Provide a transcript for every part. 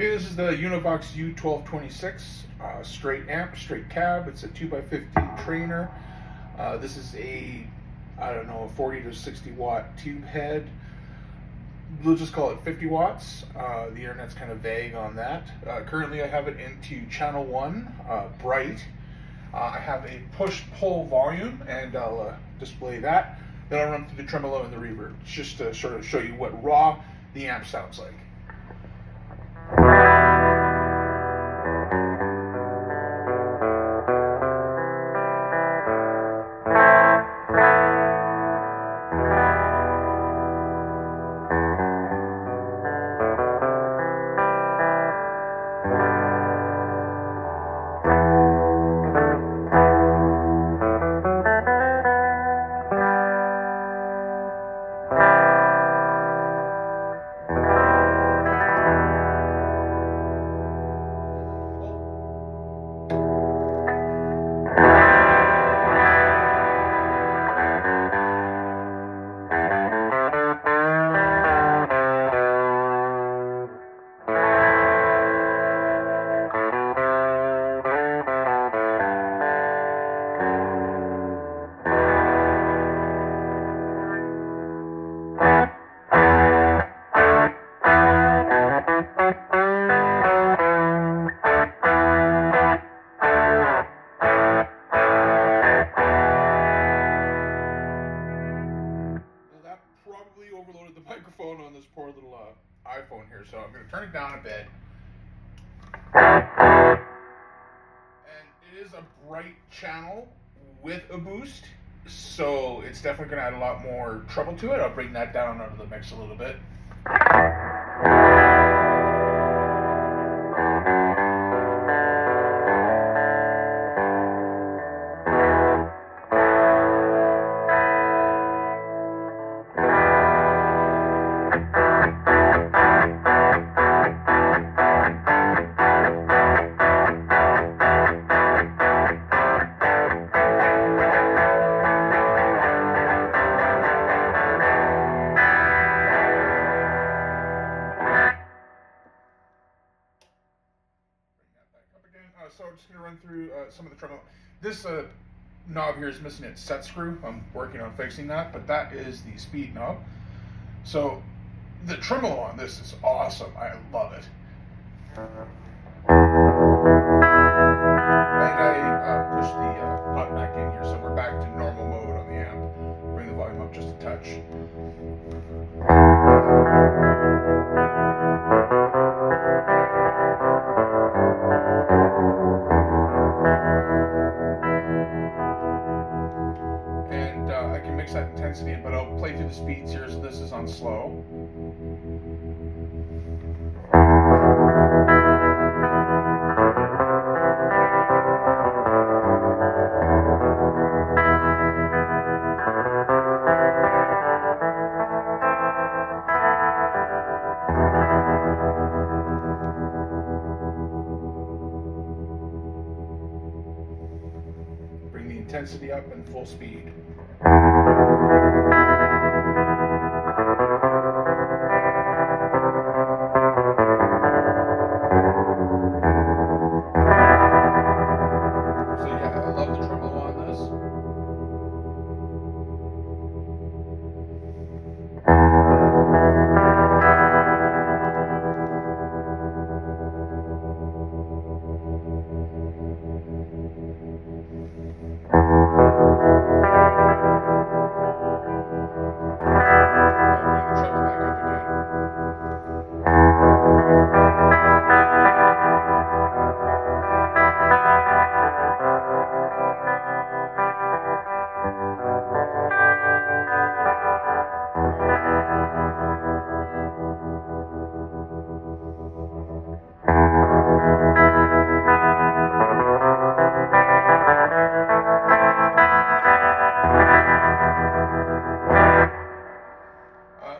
Okay, this is the Univox U-1226 straight amp, straight cab. It's a 2x15 Traynor. This is a, I don't know, a 40 to 60 watt tube head. We'll just call it 50 watts. The internet's kind of vague on that. Currently I have it into channel 1, bright. I have a push-pull volume, and I'll display that. Then I'll run through the tremolo and the reverb, just to sort of show you what raw the amp sounds like. Probably overloaded the microphone on this poor little iPhone here, so I'm going to turn it down a bit. And it is a bright channel with a boost, so it's definitely going to add a lot more treble to it. I'll bring that down out of the mix a little bit. So I'm just going to run through some of the tremolo. This knob here is missing its set screw. I'm working on fixing that, but that is the speed knob. So the tremolo on this is awesome. I love it. And I pushed the pot back in here, so we're back to normal mode on the amp. Bring the volume up just a touch. Mix that intensity, but I'll play through the speeds here, so this is on slow. Bring the intensity up and full speed.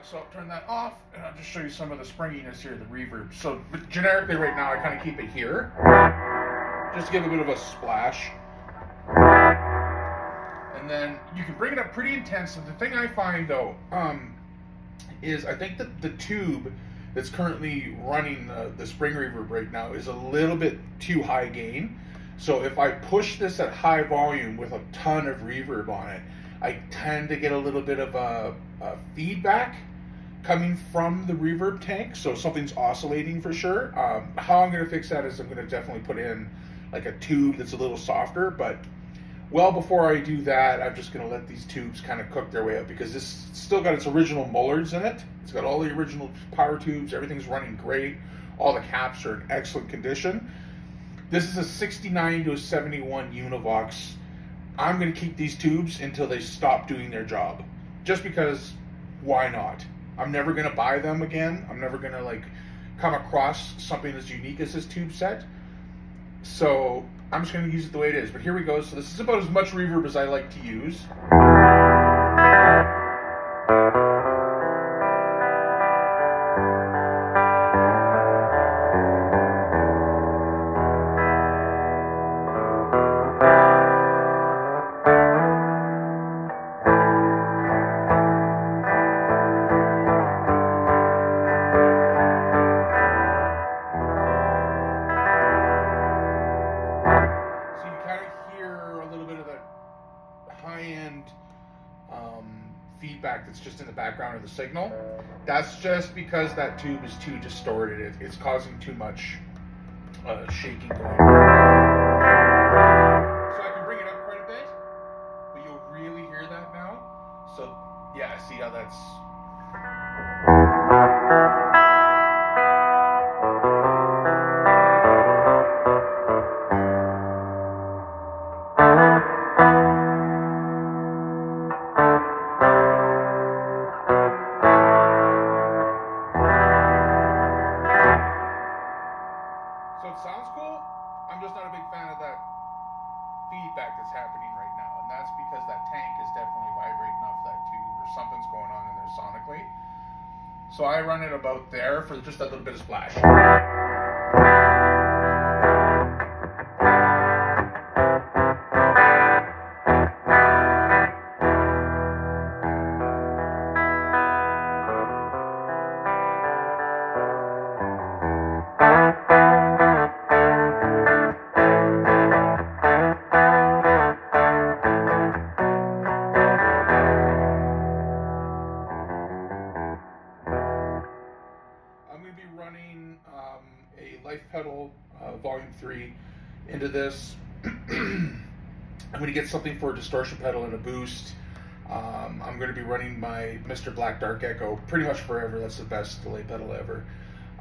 So I'll turn that off, and I'll just show you some of the springiness here, the reverb. So generically right now, I kind of keep it here, just to give a bit of a splash. And then you can bring it up pretty intense. And the thing I find though, is I think that the tube that's currently running the spring reverb right now is a little bit too high gain. So if I push this at high volume with a ton of reverb on it, I tend to get a little bit of a feedback coming from the reverb tank, so something's oscillating for sure. How I'm going to fix that is I'm going to definitely put in like a tube that's a little softer, but well before I do that, I'm just going to let these tubes kind of cook their way up, because this still got its original mullards in it. It's got all the original power tubes, everything's running great, all the caps are in excellent condition. This is a 69 to a 71 Univox. I'm going to keep these tubes until they stop doing their job, just because why not? I'm never going to buy them again. I'm never going to like come across something as unique as this tube set. So I'm just going to use it the way it is. But here we go. So this is about as much reverb as I like to use. High-end feedback that's just in the background of the signal. That's just because that tube is too distorted. It's causing too much shaking going on. So I can bring it up quite a bit, but you'll really hear that now. So yeah, see how that's... Sounds cool. I'm just not a big fan of that feedback that's happening right now, and that's because that tank is definitely vibrating off that tube, or something's going on in there sonically. So I run it about there for just a little bit of splash. A Life Pedal Volume 3 into this. I'm going to get something for a distortion pedal and a boost. I'm going to be running my Mr. Black Dark Echo pretty much forever. That's the best delay pedal ever.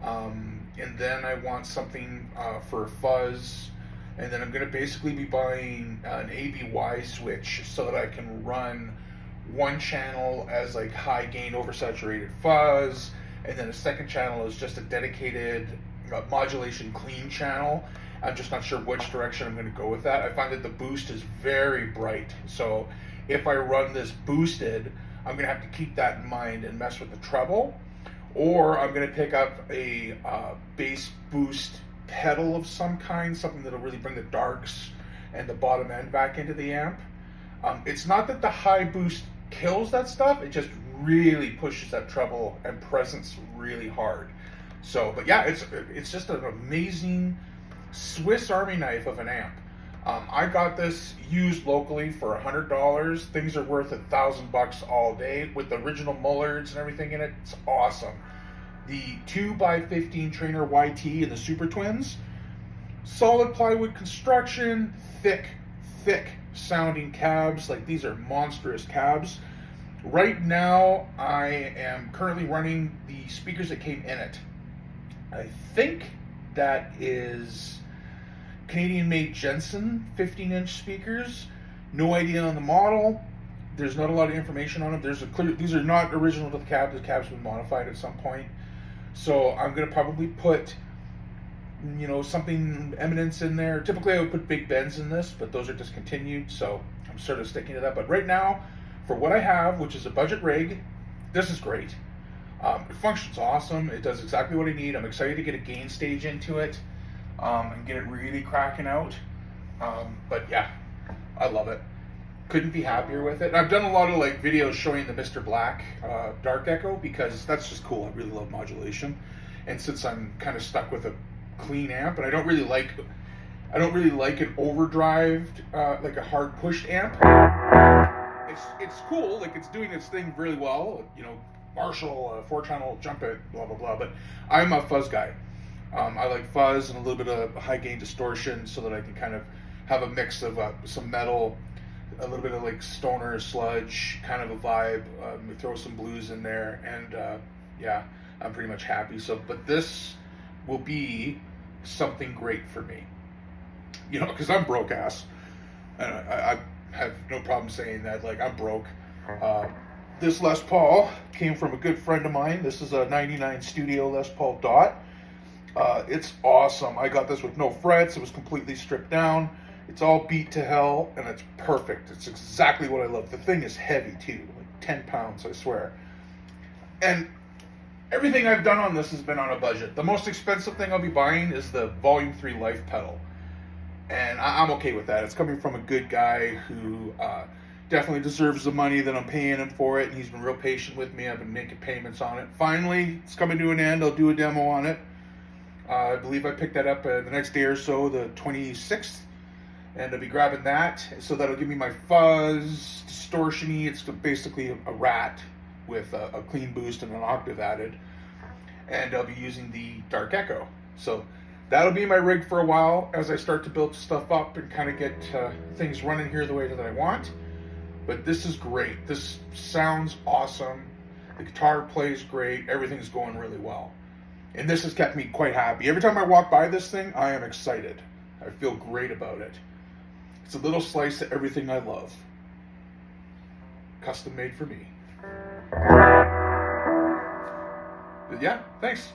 And then I want something for fuzz. And then I'm going to basically be buying an ABY switch so that I can run one channel as like high gain oversaturated fuzz, and then a second channel is just a dedicated modulation clean channel. I'm just not sure which direction I'm going to go with that. I find that the boost is very bright, so if I run this boosted, I'm going to have to keep that in mind and mess with the treble, or I'm going to pick up a bass boost pedal of some kind, something that'll really bring the darks and the bottom end back into the amp. It's not that the high boost kills that stuff, it just really pushes that treble and presence really hard. So, but yeah, it's just an amazing Swiss Army knife of an amp. I got this used locally for $100. Things are worth $1,000 all day with the original mullards and everything in it. It's awesome. The 2x15 Traynor YT and the Super Twins, solid plywood construction, thick sounding cabs. Like, these are monstrous cabs. Right now, I am currently running the speakers that came in it. I think that is Canadian-made Jensen 15-inch speakers. No idea on the model. There's not a lot of information on them. These are not original to the cab. The cab's been modified at some point. So I'm going to probably put, something Eminence in there. Typically I would put Big Bens in this, but those are discontinued, so I'm sort of sticking to that. But right now, for what I have, which is a budget rig, this is great. It functions awesome. It does exactly what I need. I'm excited to get a gain stage into it and get it really cracking out. But yeah, I love it. Couldn't be happier with it. And I've done a lot of videos showing the Mr. Black Dark Echo because that's just cool. I really love modulation. And since I'm kind of stuck with a clean amp, and I don't really like an overdrived, like a hard pushed amp. It's cool, like it's doing its thing really well. You know, Marshall, 4-channel jump it, blah blah blah. But I'm a fuzz guy. I like fuzz and a little bit of high gain distortion, so that I can kind of have a mix of some metal, a little bit of like stoner sludge kind of a vibe. Throw some blues in there, and yeah, I'm pretty much happy. So, but this will be something great for me. You know, because I'm broke ass, and I have no problem saying that. Like, I'm broke. This Les Paul came from a good friend of mine. This is a '99 Studio Les Paul Dot. It's awesome. I got this with no frets. It was completely stripped down. It's all beat to hell, and it's perfect. It's exactly what I love. The thing is heavy too, like 10 pounds, I swear. And everything I've done on this has been on a budget. The most expensive thing I'll be buying is the Volume 3 Life pedal. And I'm okay with that. It's coming from a good guy who definitely deserves the money that I'm paying him for it, and he's been real patient with me. I've been making payments on it. Finally, it's coming to an end. I'll do a demo on it. I believe I picked that up the next day or so, the 26th, and I'll be grabbing that. So that'll give me my fuzz, distortion-y. It's basically a rat with a clean boost and an octave added. And I'll be using the Dark Echo. So that'll be my rig for a while as I start to build stuff up and kind of get things running here the way that I want. But this is great. This sounds awesome. The guitar plays great. Everything's going really well. And this has kept me quite happy. Every time I walk by this thing, I am excited. I feel great about it. It's a little slice of everything I love. Custom made for me. But yeah, thanks.